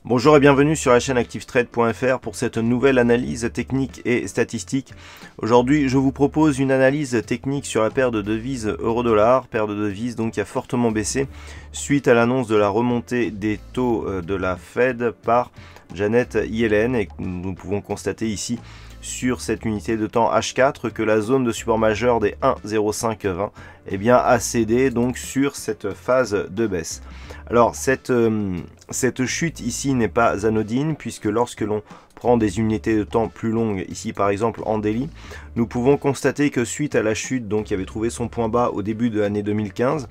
Bonjour et bienvenue sur la chaîne ActiveTrade.fr pour cette nouvelle analyse technique et statistique. Aujourd'hui, je vous propose une analyse technique sur la paire de devises euro-dollar, paire de devises donc qui a fortement baissé suite à l'annonce de la remontée des taux de la Fed par Janet Yellen, et nous pouvons constater ici sur cette unité de temps H4 que la zone de support majeur des 1,0520 a cédé donc sur cette phase de baisse. Alors cette chute ici n'est pas anodine, puisque lorsque l'on prend des unités de temps plus longues, ici par exemple en daily, nous pouvons constater que suite à la chute donc qui avait trouvé son point bas au début de l'année 2015,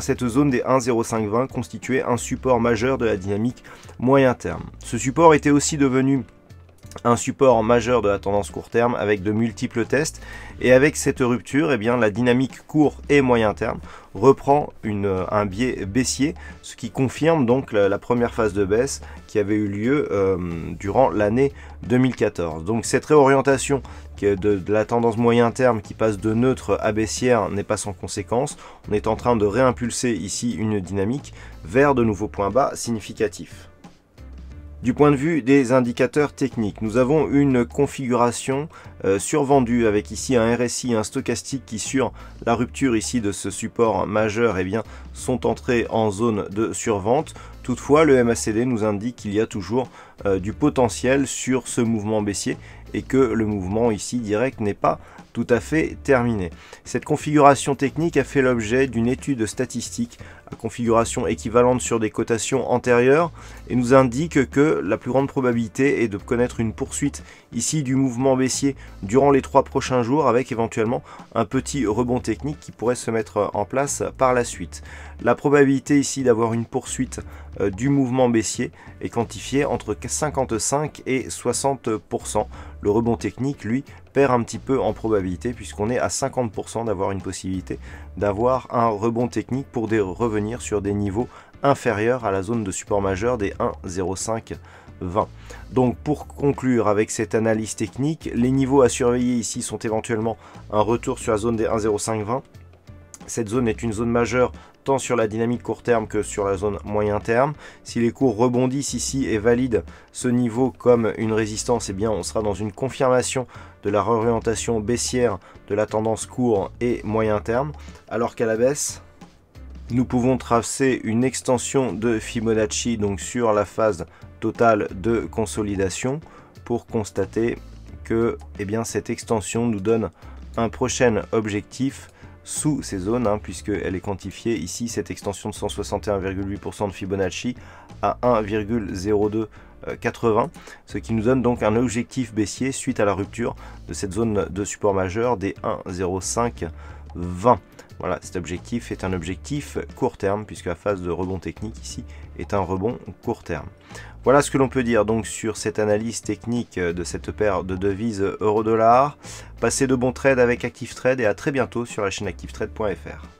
cette zone des 1,0520 constituait un support majeur de la dynamique moyen terme. Ce support était aussi devenu un support majeur de la tendance court terme avec de multiples tests, et avec cette rupture, la dynamique court et moyen terme reprend un biais baissier, ce qui confirme donc la première phase de baisse qui avait eu lieu durant l'année 2014. Donc cette réorientation de la tendance moyen terme qui passe de neutre à baissière n'est pas sans conséquence. On est en train de réimpulser ici une dynamique vers de nouveaux points bas significatifs. Du point de vue des indicateurs techniques, nous avons une configuration survendue avec ici un RSI et un stochastique qui, sur la rupture ici de ce support majeur, sont entrés en zone de survente. Toutefois, le MACD nous indique qu'il y a toujours du potentiel sur ce mouvement baissier et que le mouvement ici direct n'est pas tout à fait terminé. Cette configuration technique a fait l'objet d'une étude statistique à configuration équivalente sur des cotations antérieures et nous indique que la plus grande probabilité est de connaître une poursuite ici du mouvement baissier durant les 3 prochains jours, avec éventuellement un petit rebond technique qui pourrait se mettre en place par la suite. La probabilité ici d'avoir une poursuite du mouvement baissier est quantifiée entre 55 et 60%. Le rebond technique, lui, perd un petit peu en probabilité, puisqu'on est à 50% d'avoir une possibilité d'avoir un rebond technique pour revenir sur des niveaux inférieurs à la zone de support majeur des 1,0520. Donc pour conclure avec cette analyse technique, les niveaux à surveiller ici sont éventuellement un retour sur la zone des 1,0520. Cette zone est une zone majeure tant sur la dynamique court terme que sur la zone moyen terme. Si les cours rebondissent ici et valident ce niveau comme une résistance, on sera dans une confirmation de la réorientation baissière de la tendance court et moyen terme, alors qu'à la baisse, nous pouvons tracer une extension de Fibonacci donc sur la phase totale de consolidation pour constater que cette extension nous donne un prochain objectif sous ces zones, puisqu'elle est quantifiée ici, cette extension de 161,8% de Fibonacci à 1,0280, ce qui nous donne donc un objectif baissier suite à la rupture de cette zone de support majeur des 1,0520. Voilà, cet objectif est un objectif court terme, puisque la phase de rebond technique ici est un rebond court terme. Voilà ce que l'on peut dire donc sur cette analyse technique de cette paire de devises euro-dollar. Passez de bons trades avec ActiveTrade et à très bientôt sur la chaîne ActiveTrade.fr.